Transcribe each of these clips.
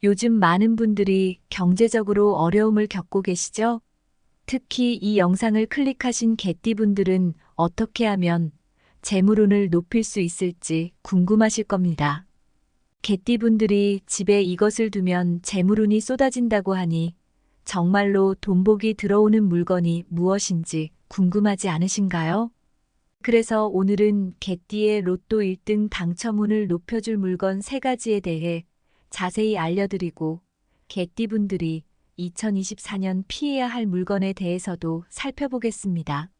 요즘 많은 분들이 경제적으로 어려움을 겪고 계시죠? 특히 이 영상을 클릭하신 개띠분들은 어떻게 하면 재물운을 높일 수 있을지 궁금하실 겁니다. 개띠분들이 집에 이것을 두면 재물운이 쏟아진다고 하니 정말로 돈복이 들어오는 물건이 무엇인지 궁금하지 않으신가요? 그래서 오늘은 개띠의 로또 1등 당첨운을 높여줄 물건 3가지에 대해 자세히 알려드리고 개띠분들이 2024년 피해야 할 물건에 대해서도 살펴보겠습니다.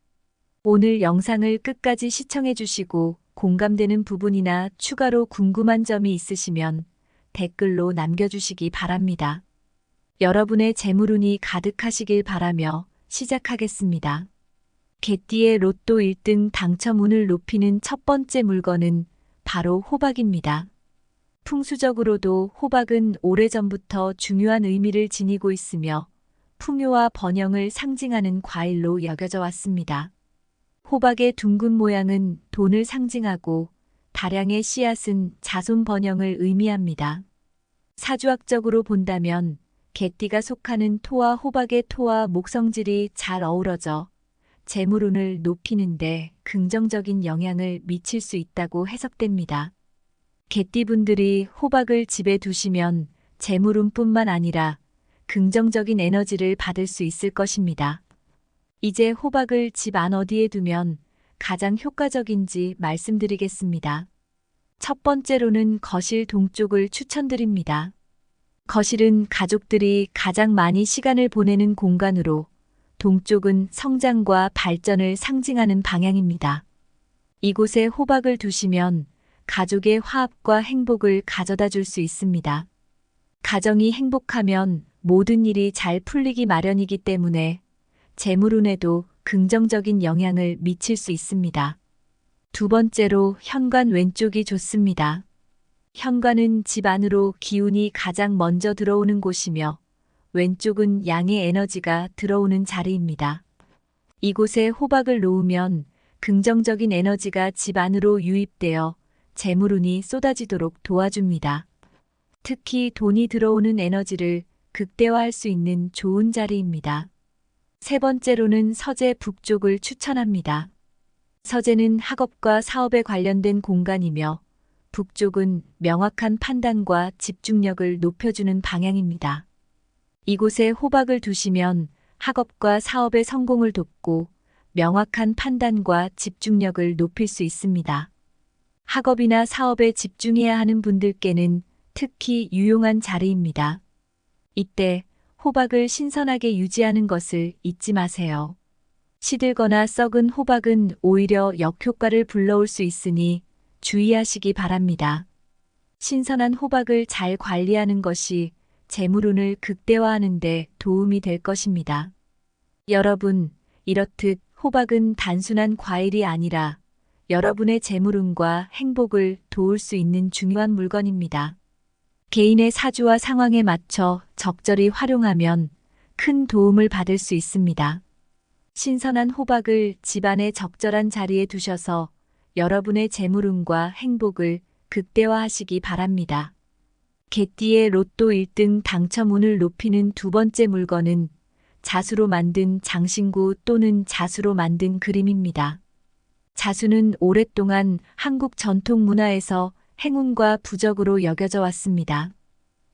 오늘 영상을 끝까지 시청해 주시고 공감되는 부분이나 추가로 궁금한 점이 있으시면 댓글로 남겨주시기 바랍니다. 여러분의 재물운이 가득하시길 바라며 시작하겠습니다. 개띠의 로또 1등 당첨운을 높이는 첫 번째 물건은 바로 호박입니다. 풍수적으로도 호박은 오래전부터 중요한 의미를 지니고 있으며 풍요와 번영을 상징하는 과일로 여겨져 왔습니다. 호박의 둥근 모양은 돈을 상징하고 다량의 씨앗은 자손 번영을 의미합니다. 사주학적으로 본다면 개띠가 속하는 토와 호박의 토와 목성질이 잘 어우러져 재물운을 높이는데 긍정적인 영향을 미칠 수 있다고 해석됩니다. 개띠분들이 호박을 집에 두시면 재물운뿐만 아니라 긍정적인 에너지를 받을 수 있을 것입니다. 이제 호박을 집 안 어디에 두면 가장 효과적인지 말씀드리겠습니다. 첫 번째로는 거실 동쪽을 추천드립니다. 거실은 가족들이 가장 많이 시간을 보내는 공간으로 동쪽은 성장과 발전을 상징하는 방향입니다. 이곳에 호박을 두시면 가족의 화합과 행복을 가져다 줄 수 있습니다. 가정이 행복하면 모든 일이 잘 풀리기 마련이기 때문에 재물운에도 긍정적인 영향을 미칠 수 있습니다. 두 번째로 현관 왼쪽이 좋습니다. 현관은 집 안으로 기운이 가장 먼저 들어오는 곳이며 왼쪽은 양의 에너지가 들어오는 자리입니다. 이곳에 호박을 놓으면 긍정적인 에너지가 집 안으로 유입되어 재물운이 쏟아지도록 도와줍니다. 특히 돈이 들어오는 에너지를 극대화할 수 있는 좋은 자리입니다. 세 번째로는 서재 북쪽을 추천합니다. 서재는 학업과 사업에 관련된 공간이며 북쪽은 명확한 판단과 집중력을 높여주는 방향입니다. 이곳에 호박을 두시면 학업과 사업의 성공을 돕고 명확한 판단과 집중력을 높일 수 있습니다. 학업이나 사업에 집중해야 하는 분들께는 특히 유용한 자리입니다. 이때 호박을 신선하게 유지하는 것을 잊지 마세요. 시들거나 썩은 호박은 오히려 역효과를 불러올 수 있으니 주의하시기 바랍니다. 신선한 호박을 잘 관리하는 것이 재물운을 극대화하는 데 도움이 될 것입니다. 여러분, 이렇듯 호박은 단순한 과일이 아니라 여러분의 재물운과 행복을 도울 수 있는 중요한 물건입니다. 개인의 사주와 상황에 맞춰 적절히 활용하면 큰 도움을 받을 수 있습니다. 신선한 호박을 집안의 적절한 자리에 두셔서 여러분의 재물운과 행복을 극대화하시기 바랍니다. 개띠의 로또 1등 당첨운을 높이는 두 번째 물건은 자수로 만든 장신구 또는 자수로 만든 그림입니다. 자수는 오랫동안 한국 전통 문화에서 행운과 부적으로 여겨져 왔습니다.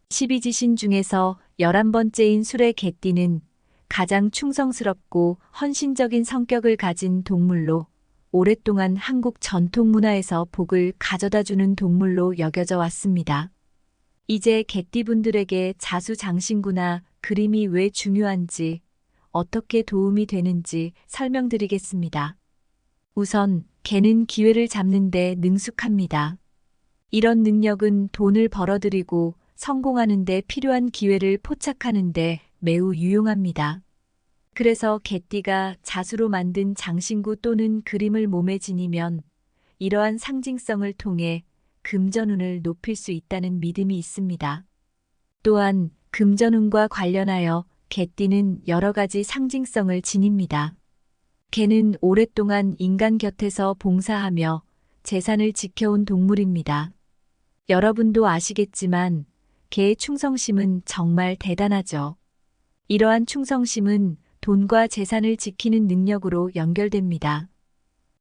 12지신 중에서 11번째인 술의 개띠는 가장 충성스럽고 헌신적인 성격을 가진 동물로 오랫동안 한국 전통 문화에서 복을 가져다주는 동물로 여겨져 왔습니다. 이제 개띠분들에게 자수 장신구나 그림이 왜 중요한지, 어떻게 도움이 되는지 설명드리겠습니다. 우선 개는 기회를 잡는 데 능숙합니다. 이런 능력은 돈을 벌어들이고 성공하는 데 필요한 기회를 포착하는 데 매우 유용합니다. 그래서 개띠가 자수로 만든 장신구 또는 그림을 몸에 지니면 이러한 상징성을 통해 금전운을 높일 수 있다는 믿음이 있습니다. 또한 금전운과 관련하여 개띠는 여러 가지 상징성을 지닙니다. 개는 오랫동안 인간 곁에서 봉사하며 재산을 지켜온 동물입니다. 여러분도 아시겠지만 개의 충성심은 정말 대단하죠. 이러한 충성심은 돈과 재산을 지키는 능력으로 연결됩니다.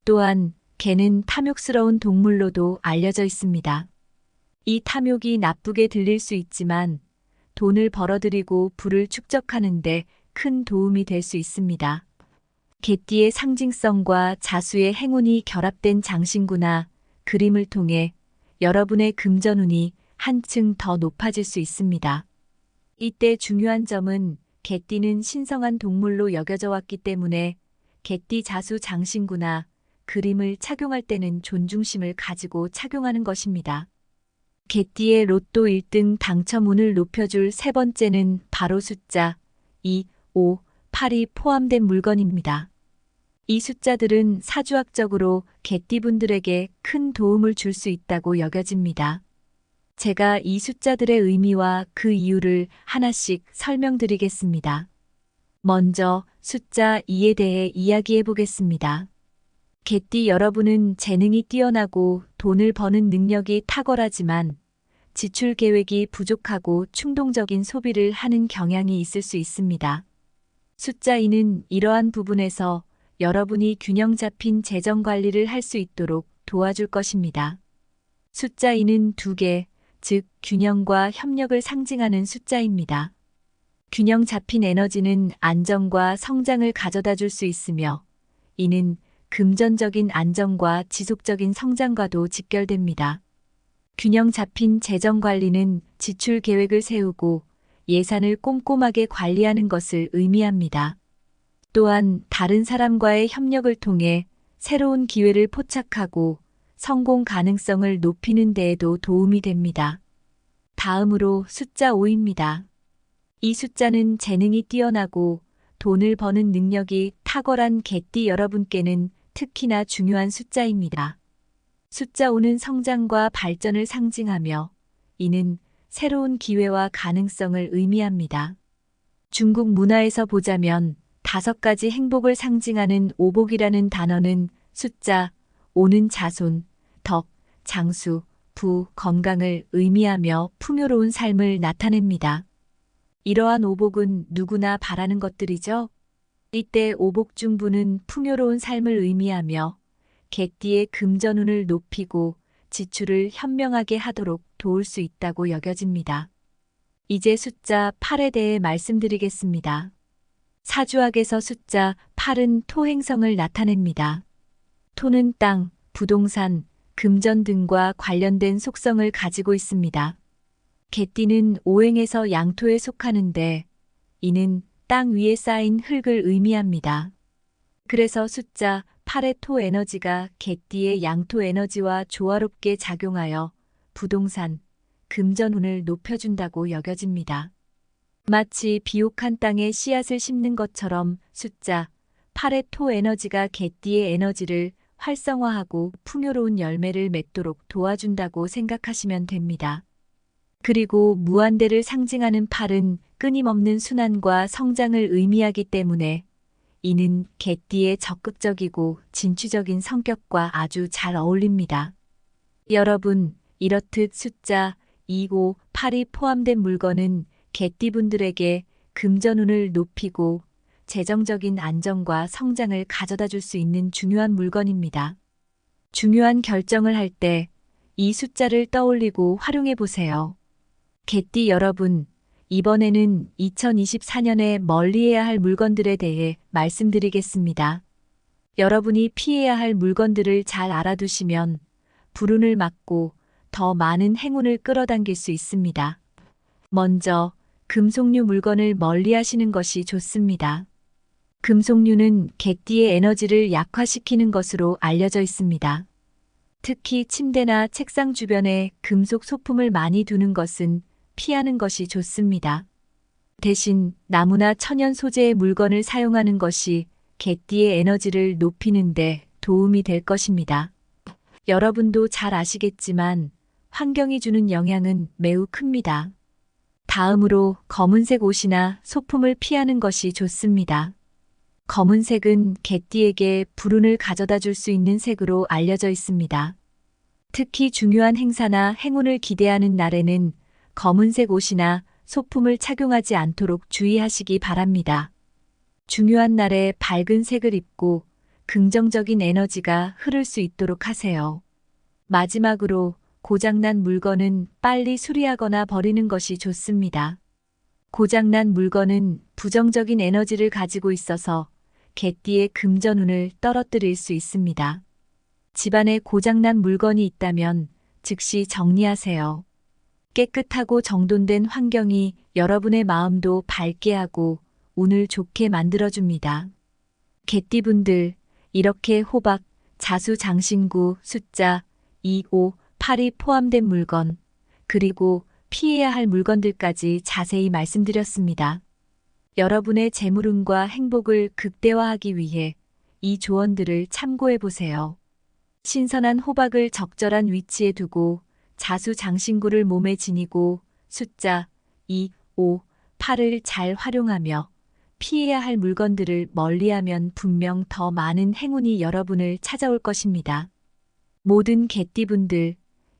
또한 개는 탐욕스러운 동물로도 알려져 있습니다. 이 탐욕이 나쁘게 들릴 수 있지만 돈을 벌어들이고 부를 축적하는데 큰 도움이 될 수 있습니다. 개띠의 상징성과 자수의 행운이 결합된 장신구나 그림을 통해 여러분의 금전운이 한층 더 높아질 수 있습니다. 이때 중요한 점은 개띠는 신성한 동물로 여겨져 왔기 때문에 개띠 자수 장신구나 그림을 착용할 때는 존중심을 가지고 착용하는 것입니다. 개띠의 로또 1등 당첨운을 높여줄 세 번째는 바로 숫자 2, 5, 8이 포함된 물건입니다. 이 숫자들은 사주학적으로 개띠분들에게 큰 도움을 줄 수 있다고 여겨집니다. 제가 이 숫자들의 의미와 그 이유를 하나씩 설명드리겠습니다. 먼저 숫자 2에 대해 이야기해 보겠습니다. 개띠 여러분은 재능이 뛰어나고 돈을 버는 능력이 탁월하지만 지출 계획이 부족하고 충동적인 소비를 하는 경향이 있을 수 있습니다. 숫자 2는 이러한 부분에서 여러분이 균형 잡힌 재정 관리를 할 수 있도록 도와줄 것입니다. 숫자 2는 2개, 즉 균형과 협력을 상징하는 숫자입니다. 균형 잡힌 에너지는 안정과 성장을 가져다 줄 수 있으며 이는 금전적인 안정과 지속적인 성장과도 직결됩니다. 균형 잡힌 재정 관리는 지출 계획을 세우고 예산을 꼼꼼하게 관리하는 것을 의미합니다. 또한 다른 사람과의 협력을 통해 새로운 기회를 포착하고 성공 가능성을 높이는 데에도 도움이 됩니다. 다음으로 숫자 5입니다. 이 숫자는 재능이 뛰어나고 돈을 버는 능력이 탁월한 개띠 여러분께는 특히나 중요한 숫자입니다. 숫자 5는 성장과 발전을 상징하며 이는 새로운 기회와 가능성을 의미합니다. 중국 문화에서 보자면 5가지 행복을 상징하는 오복이라는 단어는 숫자 5는 자손, 덕, 장수, 부, 건강을 의미하며 풍요로운 삶을 나타냅니다. 이러한 오복은 누구나 바라는 것들이죠. 이때 오복 중 부는 풍요로운 삶을 의미하며 개띠의 금전운을 높이고 지출을 현명하게 하도록 도울 수 있다고 여겨집니다. 이제 숫자 8에 대해 말씀드리겠습니다. 사주학에서 숫자 8은 토 행성을 나타냅니다. 토는 땅, 부동산, 금전 등과 관련된 속성을 가지고 있습니다. 개띠는 오행에서 양토에 속하는데 이는 땅 위에 쌓인 흙을 의미합니다. 그래서 숫자 8의 토 에너지가 개띠의 양토 에너지와 조화롭게 작용하여 부동산, 금전운을 높여준다고 여겨집니다. 마치 비옥한 땅에 씨앗을 심는 것처럼 숫자 8의 토 에너지가 개띠의 에너지를 활성화하고 풍요로운 열매를 맺도록 도와준다고 생각하시면 됩니다. 그리고 무한대를 상징하는 8은 끊임없는 순환과 성장을 의미하기 때문에 이는 개띠의 적극적이고 진취적인 성격과 아주 잘 어울립니다. 여러분, 이렇듯 숫자 2, 5, 8이 포함된 물건은 개띠분들에게 금전운을 높이고 재정적인 안정과 성장을 가져다 줄 수 있는 중요한 물건입니다. 중요한 결정을 할 때 이 숫자를 떠올리고 활용해 보세요. 개띠 여러분, 이번에는 2024년에 멀리해야 할 물건들에 대해 말씀드리겠습니다. 여러분이 피해야 할 물건들을 잘 알아두시면 불운을 막고 더 많은 행운을 끌어당길 수 있습니다. 먼저 금속류 물건을 멀리하시는 것이 좋습니다. 금속류는 개띠의 에너지를 약화시키는 것으로 알려져 있습니다. 특히 침대나 책상 주변에 금속 소품을 많이 두는 것은 피하는 것이 좋습니다. 대신 나무나 천연 소재의 물건을 사용하는 것이 개띠의 에너지를 높이는 데 도움이 될 것입니다. 여러분도 잘 아시겠지만 환경이 주는 영향은 매우 큽니다. 다음으로 검은색 옷이나 소품을 피하는 것이 좋습니다. 검은색은 개띠에게 불운을 가져다 줄 수 있는 색으로 알려져 있습니다. 특히 중요한 행사나 행운을 기대하는 날에는 검은색 옷이나 소품을 착용하지 않도록 주의하시기 바랍니다. 중요한 날에 밝은 색을 입고 긍정적인 에너지가 흐를 수 있도록 하세요. 마지막으로 고장난 물건은 빨리 수리하거나 버리는 것이 좋습니다. 고장난 물건은 부정적인 에너지를 가지고 있어서 개띠의 금전운을 떨어뜨릴 수 있습니다. 집안에 고장난 물건이 있다면 즉시 정리하세요. 깨끗하고 정돈된 환경이 여러분의 마음도 밝게 하고 운을 좋게 만들어줍니다. 개띠분들, 이렇게 호박, 자수, 장신구, 숫자 2, 5, 8이 포함된 물건, 그리고 피해야 할 물건들까지 자세히 말씀드렸습니다. 여러분의 재물운과 행복을 극대화하기 위해 이 조언들을 참고해 보세요. 신선한 호박을 적절한 위치에 두고 자수 장신구를 몸에 지니고 숫자 2, 5, 8을 잘 활용하며 피해야 할 물건들을 멀리하면 분명 더 많은 행운이 여러분을 찾아올 것입니다. 모든 개띠분들,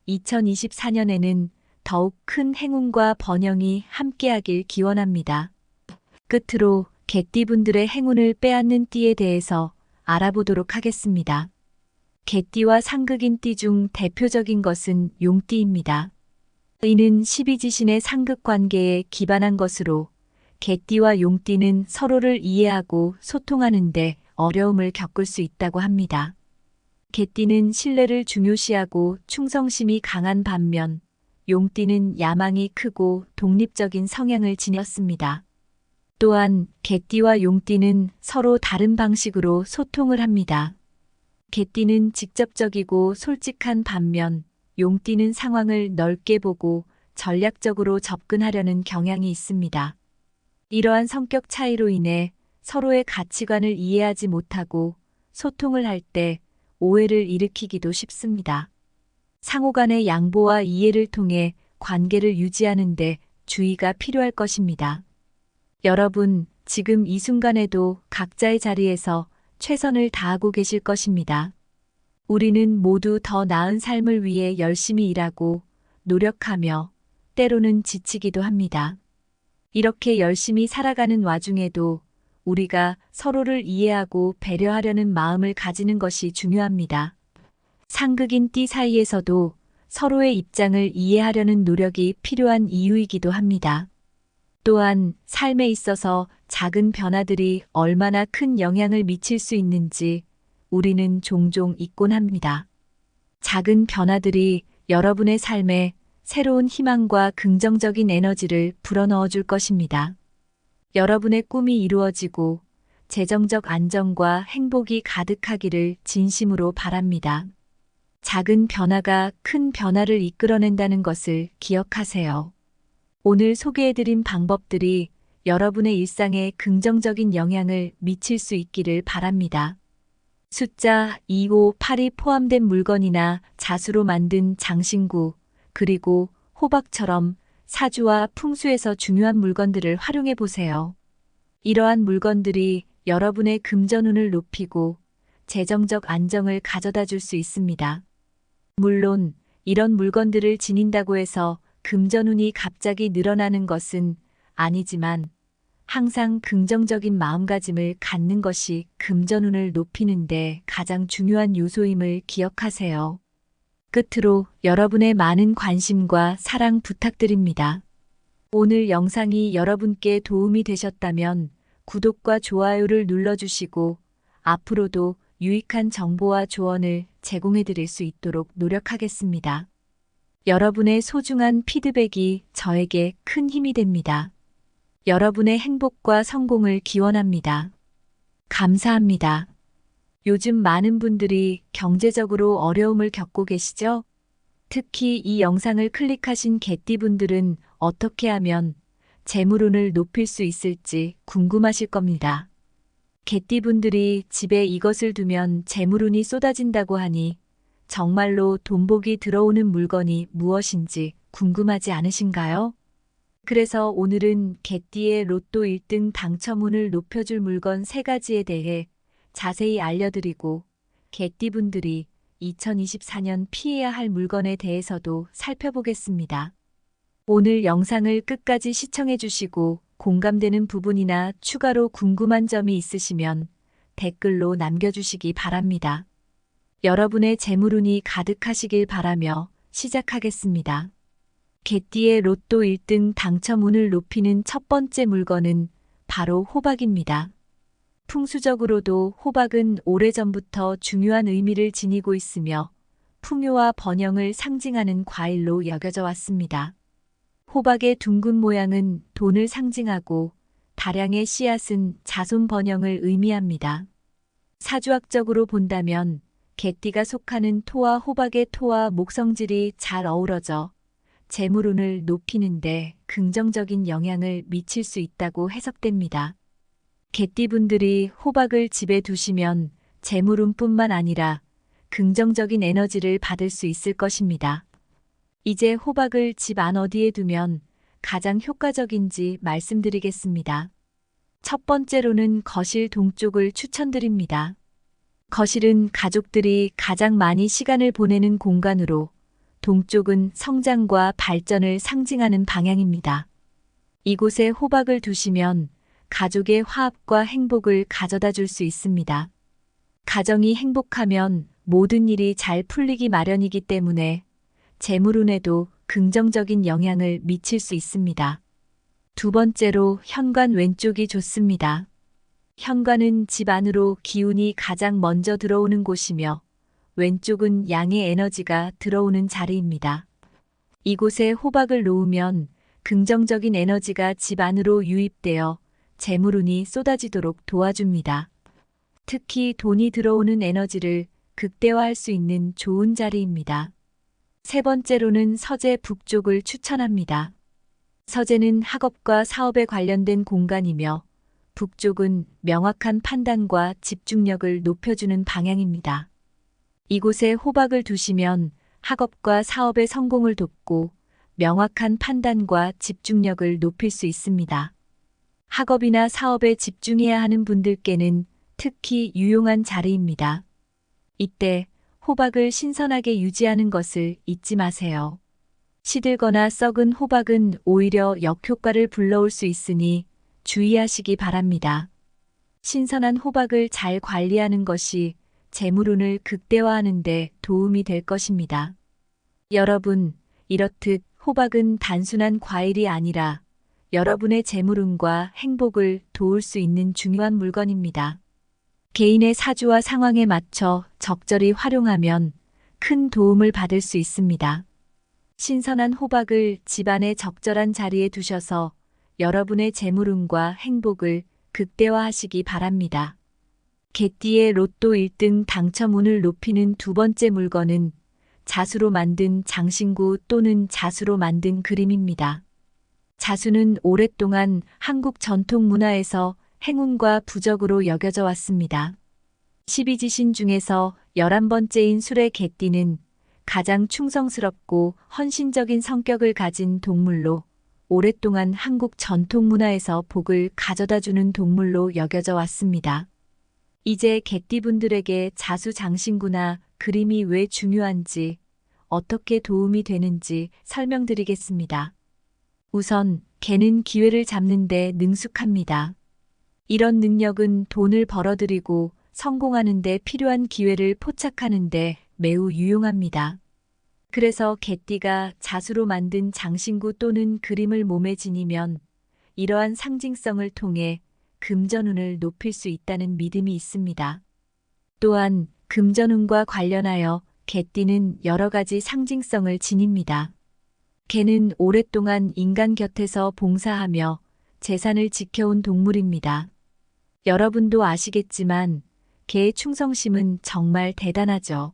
2024년에는 더욱 큰 행운과 번영이 함께하길 기원합니다. 끝으로 개띠분들의 행운을 빼앗는 띠에 대해서 알아보도록 하겠습니다. 개띠와 상극인 띠 중 대표적인 것은 용띠입니다. 이는 12지신의 상극 관계에 기반한 것으로 개띠와 용띠는 서로를 이해하고 소통하는 데 어려움을 겪을 수 있다고 합니다. 개띠는 신뢰를 중요시하고 충성심이 강한 반면 용띠는 야망이 크고 독립적인 성향을 지녔습니다. 또한 개띠와 용띠는 서로 다른 방식으로 소통을 합니다. 개띠는 직접적이고 솔직한 반면 용띠는 상황을 넓게 보고 전략적으로 접근하려는 경향이 있습니다. 이러한 성격 차이로 인해 서로의 가치관을 이해하지 못하고 소통을 할 때 오해를 일으키기도 쉽습니다. 상호 간의 양보와 이해를 통해 관계를 유지하는 데 주의가 필요할 것입니다. 여러분, 지금 이 순간에도 각자의 자리에서 최선을 다하고 계실 것입니다. 우리는 모두 더 나은 삶을 위해 열심히 일하고 노력하며 때로는 지치기도 합니다. 이렇게 열심히 살아가는 와중에도 우리가 서로를 이해하고 배려하려는 마음을 가지는 것이 중요합니다. 상극인 띠 사이에서도 서로의 입장을 이해하려는 노력이 필요한 이유이기도 합니다. 또한 삶에 있어서 작은 변화들이 얼마나 큰 영향을 미칠 수 있는지 우리는 종종 잊곤 합니다. 작은 변화들이 여러분의 삶에 새로운 희망과 긍정적인 에너지를 불어넣어 줄 것입니다. 여러분의 꿈이 이루어지고 재정적 안정과 행복이 가득하기를 진심으로 바랍니다. 작은 변화가 큰 변화를 이끌어낸다는 것을 기억하세요. 오늘 소개해드린 방법들이 여러분의 일상에 긍정적인 영향을 미칠 수 있기를 바랍니다. 숫자 2, 5, 8이 포함된 물건이나 자수로 만든 장신구, 그리고 호박처럼 사주와 풍수에서 중요한 물건들을 활용해 보세요. 이러한 물건들이 여러분의 금전운을 높이고 재정적 안정을 가져다 줄 수 있습니다. 물론 이런 물건들을 지닌다고 해서 금전운이 갑자기 늘어나는 것은 아니지만 항상 긍정적인 마음가짐을 갖는 것이 금전운을 높이는 데 가장 중요한 요소임을 기억하세요. 끝으로 여러분의 많은 관심과 사랑 부탁드립니다. 오늘 영상이 여러분께 도움이 되셨다면 구독과 좋아요를 눌러주시고 앞으로도 유익한 정보와 조언을 제공해 드릴 수 있도록 노력하겠습니다. 여러분의 소중한 피드백이 저에게 큰 힘이 됩니다. 여러분의 행복과 성공을 기원합니다. 감사합니다. 요즘 많은 분들이 경제적으로 어려움을 겪고 계시죠? 특히 이 영상을 클릭하신 개띠분들은 어떻게 하면 재물운을 높일 수 있을지 궁금하실 겁니다. 개띠분들이 집에 이것을 두면 재물운이 쏟아진다고 하니 정말로 돈복이 들어오는 물건이 무엇인지 궁금하지 않으신가요? 그래서 오늘은 개띠의 로또 1등 당첨운을 높여줄 물건 3가지에 대해 자세히 알려드리고 개띠분들이 2024년 피해야 할 물건에 대해서도 살펴보겠습니다. 오늘 영상을 끝까지 시청해 주시고 공감되는 부분이나 추가로 궁금한 점이 있으시면 댓글로 남겨주시기 바랍니다. 여러분의 재물운이 가득하시길 바라며 시작하겠습니다. 개띠의 로또 1등 당첨운을 높이는 첫 번째 물건은 바로 호박입니다. 풍수적으로도 호박은 오래전부터 중요한 의미를 지니고 있으며 풍요와 번영을 상징하는 과일로 여겨져 왔습니다. 호박의 둥근 모양은 돈을 상징하고 다량의 씨앗은 자손 번영을 의미합니다. 사주학적으로 본다면 개띠가 속하는 토와 호박의 토와 목성질이 잘 어우러져 재물운을 높이는데 긍정적인 영향을 미칠 수 있다고 해석됩니다. 개띠분들이 호박을 집에 두시면 재물운뿐만 아니라 긍정적인 에너지를 받을 수 있을 것입니다. 이제 호박을 집 안 어디에 두면 가장 효과적인지 말씀드리겠습니다. 첫 번째로는 거실 동쪽을 추천드립니다. 거실은 가족들이 가장 많이 시간을 보내는 공간으로 동쪽은 성장과 발전을 상징하는 방향입니다. 이곳에 호박을 두시면 가족의 화합과 행복을 가져다 줄 수 있습니다. 가정이 행복하면 모든 일이 잘 풀리기 마련이기 때문에 재물운에도 긍정적인 영향을 미칠 수 있습니다. 두 번째로 현관 왼쪽이 좋습니다. 현관은 집 안으로 기운이 가장 먼저 들어오는 곳이며 왼쪽은 양의 에너지가 들어오는 자리입니다. 이곳에 호박을 놓으면 긍정적인 에너지가 집 안으로 유입되어 재물운이 쏟아지도록 도와줍니다. 특히 돈이 들어오는 에너지를 극대화할 수 있는 좋은 자리입니다. 세 번째로는 서재 북쪽을 추천합니다. 서재는 학업과 사업에 관련된 공간이며 북쪽은 명확한 판단과 집중력을 높여주는 방향입니다. 이곳에 호박을 두시면 학업과 사업의 성공을 돕고 명확한 판단과 집중력을 높일 수 있습니다. 학업이나 사업에 집중해야 하는 분들께는 특히 유용한 자리입니다. 이때 호박을 신선하게 유지하는 것을 잊지 마세요. 시들거나 썩은 호박은 오히려 역효과를 불러올 수 있으니 주의하시기 바랍니다. 신선한 호박을 잘 관리하는 것이 재물운을 극대화하는 데 도움이 될 것입니다. 여러분, 이렇듯 호박은 단순한 과일이 아니라 여러분의 재물운과 행복을 도울 수 있는 중요한 물건입니다. 개인의 사주와 상황에 맞춰 적절히 활용하면 큰 도움을 받을 수 있습니다. 신선한 호박을 집안의 적절한 자리에 두셔서 여러분의 재물운과 행복을 극대화하시기 바랍니다. 개띠의 로또 1등 당첨운을 높이는 두 번째 물건은 자수로 만든 장신구 또는 자수로 만든 그림입니다. 자수는 오랫동안 한국 전통 문화에서 행운과 부적으로 여겨져 왔습니다. 12지신 중에서 11번째인 술의 개띠는 가장 충성스럽고 헌신적인 성격을 가진 동물로 오랫동안 한국 전통 문화에서 복을 가져다주는 동물로 여겨져 왔습니다. 이제 개띠분들에게 자수 장신구나 그림이 왜 중요한지, 어떻게 도움이 되는지 설명드리겠습니다. 우선 개는 기회를 잡는 데 능숙합니다. 이런 능력은 돈을 벌어들이고 성공하는 데 필요한 기회를 포착하는 데 매우 유용합니다. 그래서 개띠가 자수로 만든 장신구 또는 그림을 몸에 지니면 이러한 상징성을 통해 금전운을 높일 수 있다는 믿음이 있습니다. 또한 금전운과 관련하여 개띠는 여러 가지 상징성을 지닙니다. 개는 오랫동안 인간 곁에서 봉사하며 재산을 지켜온 동물입니다. 여러분도 아시겠지만 개의 충성심은 정말 대단하죠.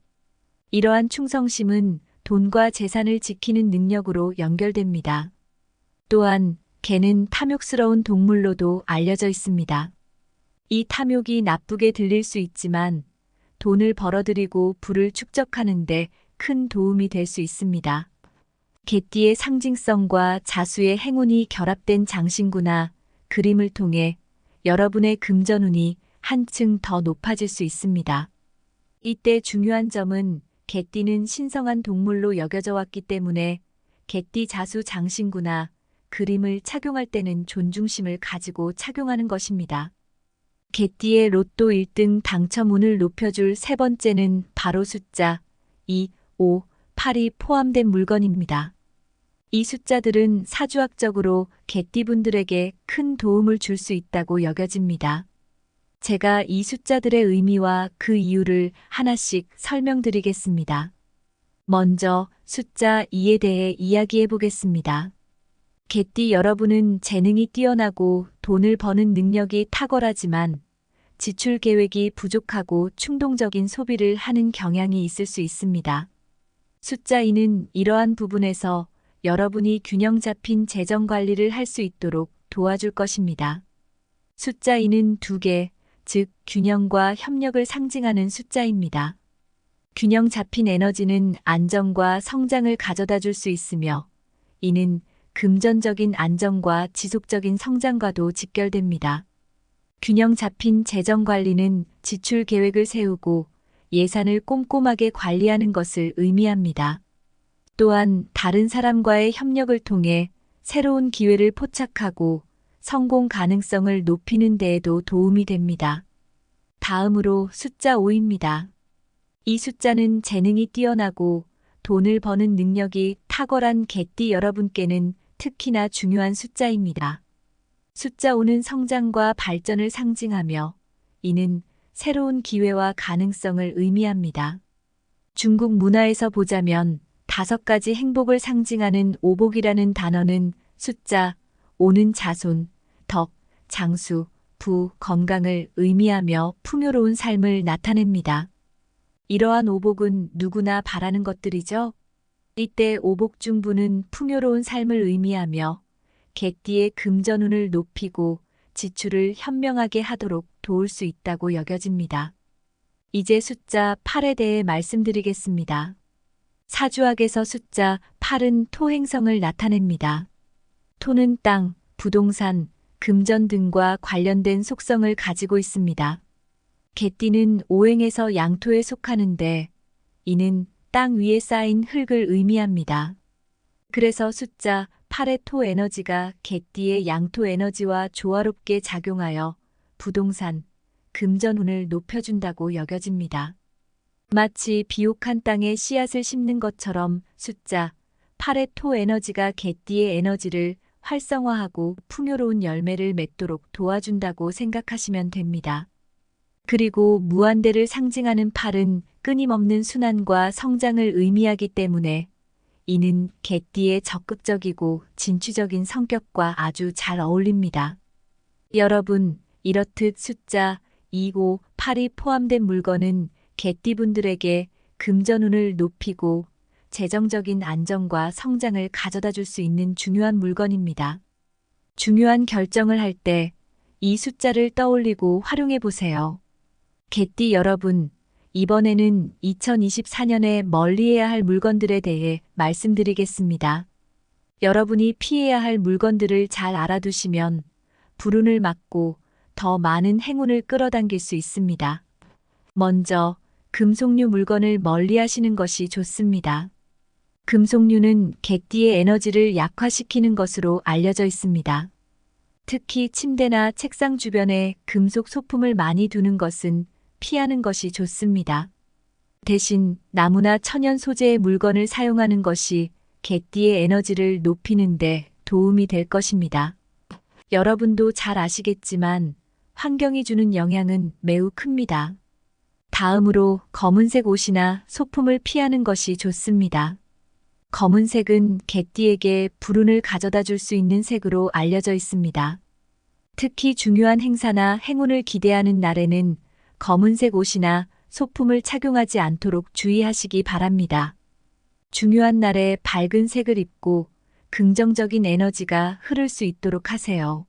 이러한 충성심은 돈과 재산을 지키는 능력으로 연결됩니다. 또한 개는 탐욕스러운 동물로도 알려져 있습니다. 이 탐욕이 나쁘게 들릴 수 있지만 돈을 벌어들이고 부를 축적하는데 큰 도움이 될 수 있습니다. 개띠의 상징성과 자수의 행운이 결합된 장신구나 그림을 통해 여러분의 금전운이 한층 더 높아질 수 있습니다. 이때 중요한 점은 개띠는 신성한 동물로 여겨져 왔기 때문에 개띠 자수 장신구나 그림을 착용할 때는 존중심을 가지고 착용하는 것입니다. 개띠의 로또 1등 당첨 운을 높여줄 세 번째는 바로 숫자 2, 5, 8이 포함된 물건입니다. 이 숫자들은 사주학적으로 개띠분들에게 큰 도움을 줄 수 있다고 여겨집니다. 제가 이 숫자들의 의미와 그 이유를 하나씩 설명드리겠습니다. 먼저 숫자 2에 대해 이야기해 보겠습니다. 개띠 여러분은 재능이 뛰어나고 돈을 버는 능력이 탁월하지만 지출 계획이 부족하고 충동적인 소비를 하는 경향이 있을 수 있습니다. 숫자 2는 이러한 부분에서 여러분이 균형 잡힌 재정 관리를 할 수 있도록 도와줄 것입니다. 숫자 2는 2개, 즉 균형과 협력을 상징하는 숫자입니다. 균형 잡힌 에너지는 안정과 성장을 가져다 줄 수 있으며 이는 금전적인 안정과 지속적인 성장과도 직결됩니다. 균형 잡힌 재정 관리는 지출 계획을 세우고 예산을 꼼꼼하게 관리하는 것을 의미합니다. 또한 다른 사람과의 협력을 통해 새로운 기회를 포착하고 성공 가능성을 높이는 데에도 도움이 됩니다. 다음으로 숫자 5입니다. 이 숫자는 재능이 뛰어나고 돈을 버는 능력이 탁월한 개띠 여러분께는 특히나 중요한 숫자입니다. 숫자 5는 성장과 발전을 상징하며 이는 새로운 기회와 가능성을 의미합니다. 중국 문화에서 보자면 5가지 행복을 상징하는 오복이라는 단어는 숫자 5는 자손, 덕, 장수, 부, 건강을 의미하며 풍요로운 삶을 나타냅니다. 이러한 오복은 누구나 바라는 것들이죠. 이때 오복 중 부는 풍요로운 삶을 의미하며 개띠의 금전운을 높이고 지출을 현명하게 하도록 도울 수 있다고 여겨집니다. 이제 숫자 8에 대해 말씀드리겠습니다. 사주학에서 숫자 8은 토 행성을 나타냅니다. 토는 땅, 부동산, 금전 등과 관련된 속성을 가지고 있습니다. 개띠는 오행에서 양토에 속하는데 이는 땅 위에 쌓인 흙을 의미합니다. 그래서 숫자 8의 토 에너지가 개띠의 양토 에너지와 조화롭게 작용하여 부동산, 금전운을 높여준다고 여겨집니다. 마치 비옥한 땅에 씨앗을 심는 것처럼 숫자 8의 토 에너지가 개띠의 에너지를 활성화하고 풍요로운 열매를 맺도록 도와준다고 생각하시면 됩니다. 그리고 무한대를 상징하는 8은 끊임없는 순환과 성장을 의미하기 때문에 이는 개띠의 적극적이고 진취적인 성격과 아주 잘 어울립니다. 여러분, 이렇듯 숫자 2, 5, 8이 포함된 물건은 개띠분들에게 금전운을 높이고 재정적인 안정과 성장을 가져다 줄 수 있는 중요한 물건입니다. 중요한 결정을 할 때 이 숫자를 떠올리고 활용해 보세요. 개띠 여러분, 이번에는 2024년에 멀리해야 할 물건들에 대해 말씀드리겠습니다. 여러분이 피해야 할 물건들을 잘 알아두시면 불운을 막고 더 많은 행운을 끌어당길 수 있습니다. 먼저 금속류 물건을 멀리하시는 것이 좋습니다. 금속류는 개띠의 에너지를 약화시키는 것으로 알려져 있습니다. 특히 침대나 책상 주변에 금속 소품을 많이 두는 것은 피하는 것이 좋습니다. 대신 나무나 천연 소재의 물건을 사용하는 것이 개띠의 에너지를 높이는 데 도움이 될 것입니다. 여러분도 잘 아시겠지만 환경이 주는 영향은 매우 큽니다. 다음으로 검은색 옷이나 소품을 피하는 것이 좋습니다. 검은색은 개띠에게 불운을 가져다 줄 수 있는 색으로 알려져 있습니다. 특히 중요한 행사나 행운을 기대하는 날에는 검은색 옷이나 소품을 착용하지 않도록 주의하시기 바랍니다. 중요한 날에 밝은 색을 입고 긍정적인 에너지가 흐를 수 있도록 하세요.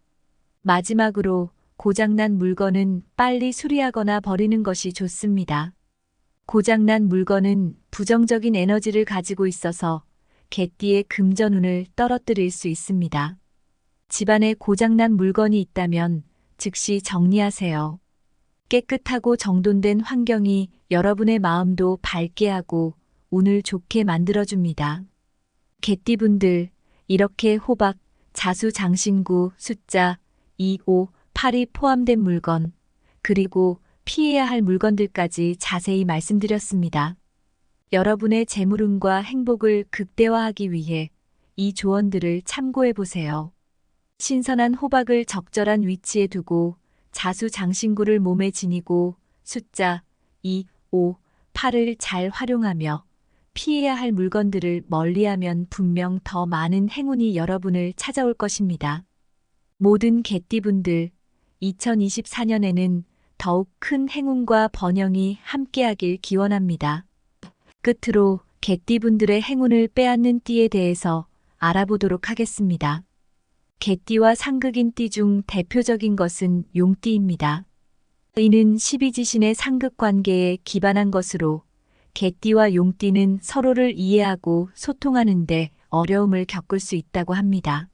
마지막으로 고장난 물건은 빨리 수리하거나 버리는 것이 좋습니다. 고장난 물건은 부정적인 에너지를 가지고 있어서 개띠의 금전운을 떨어뜨릴 수 있습니다. 집안에 고장난 물건이 있다면 즉시 정리하세요. 깨끗하고 정돈된 환경이 여러분의 마음도 밝게 하고 운을 좋게 만들어줍니다. 개띠분들, 이렇게 호박, 자수, 장신구, 숫자 2, 5, 8이 포함된 물건, 그리고 피해야 할 물건들까지 자세히 말씀드렸습니다. 여러분의 재물운과 행복을 극대화하기 위해 이 조언들을 참고해 보세요. 신선한 호박을 적절한 위치에 두고 자수, 장신구를 몸에 지니고 숫자 2, 5, 8을 잘 활용하며 피해야 할 물건들을 멀리하면 분명 더 많은 행운이 여러분을 찾아올 것입니다. 모든 개띠분들, 2024년에는 더욱 큰 행운과 번영이 함께하길 기원합니다. 끝으로 개띠분들의 행운을 빼앗는 띠에 대해서 알아보도록 하겠습니다. 개띠와 상극인 띠 중 대표적인 것은 용띠입니다. 이는 12지신의 상극 관계에 기반한 것으로 개띠와 용띠는 서로를 이해하고 소통하는 데 어려움을 겪을 수 있다고 합니다.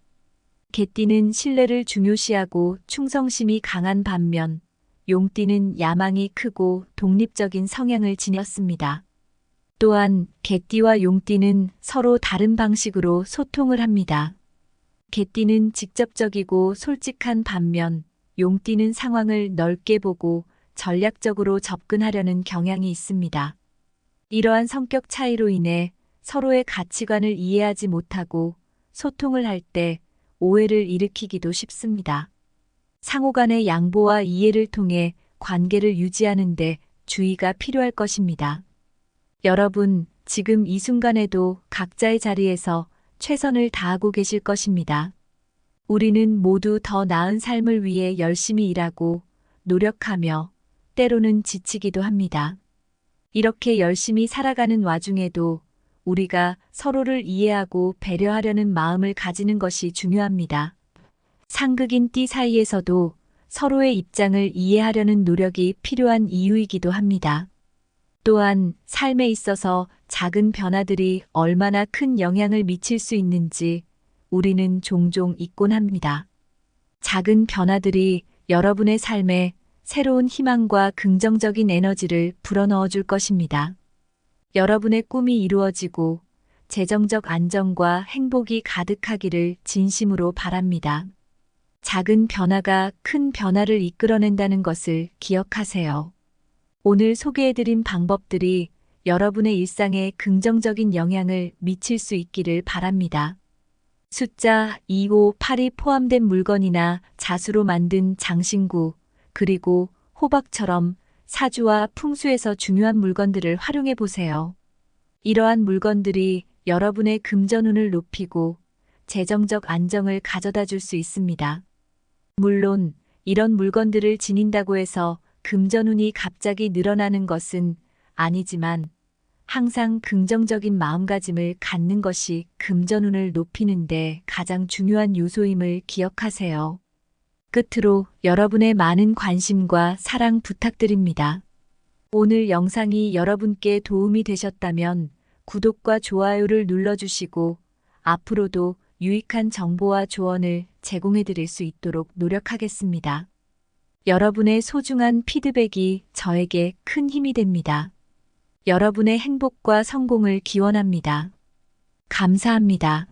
개띠는 신뢰를 중요시하고 충성심이 강한 반면 용띠는 야망이 크고 독립적인 성향을 지녔습니다. 또한 개띠와 용띠는 서로 다른 방식으로 소통을 합니다. 개띠는 직접적이고 솔직한 반면 용띠는 상황을 넓게 보고 전략적으로 접근하려는 경향이 있습니다. 이러한 성격 차이로 인해 서로의 가치관을 이해하지 못하고 소통을 할 때 오해를 일으키기도 쉽습니다. 상호 간의 양보와 이해를 통해 관계를 유지하는 데 주의가 필요할 것입니다. 여러분, 지금 이 순간에도 각자의 자리에서 최선을 다하고 계실 것입니다. 우리는 모두 더 나은 삶을 위해 열심히 일하고 노력하며 때로는 지치기도 합니다. 이렇게 열심히 살아가는 와중에도 우리가 서로를 이해하고 배려하려는 마음을 가지는 것이 중요합니다. 상극인 띠 사이에서도 서로의 입장을 이해하려는 노력이 필요한 이유이기도 합니다. 또한 삶에 있어서 작은 변화들이 얼마나 큰 영향을 미칠 수 있는지 우리는 종종 잊곤 합니다. 작은 변화들이 여러분의 삶에 새로운 희망과 긍정적인 에너지를 불어넣어 줄 것입니다. 여러분의 꿈이 이루어지고 재정적 안정과 행복이 가득하기를 진심으로 바랍니다. 작은 변화가 큰 변화를 이끌어낸다는 것을 기억하세요. 오늘 소개해드린 방법들이 여러분의 일상에 긍정적인 영향을 미칠 수 있기를 바랍니다. 숫자 2, 5, 8이 포함된 물건이나 자수로 만든 장신구, 그리고 호박처럼 사주와 풍수에서 중요한 물건들을 활용해 보세요. 이러한 물건들이 여러분의 금전운을 높이고 재정적 안정을 가져다 줄 수 있습니다. 물론 이런 물건들을 지닌다고 해서 금전운이 갑자기 늘어나는 것은 아니지만 항상 긍정적인 마음가짐을 갖는 것이 금전운을 높이는 데 가장 중요한 요소임을 기억하세요. 끝으로 여러분의 많은 관심과 사랑 부탁드립니다. 오늘 영상이 여러분께 도움이 되셨다면 구독과 좋아요를 눌러주시고 앞으로도 유익한 정보와 조언을 제공해 드릴 수 있도록 노력하겠습니다. 여러분의 소중한 피드백이 저에게 큰 힘이 됩니다. 여러분의 행복과 성공을 기원합니다. 감사합니다.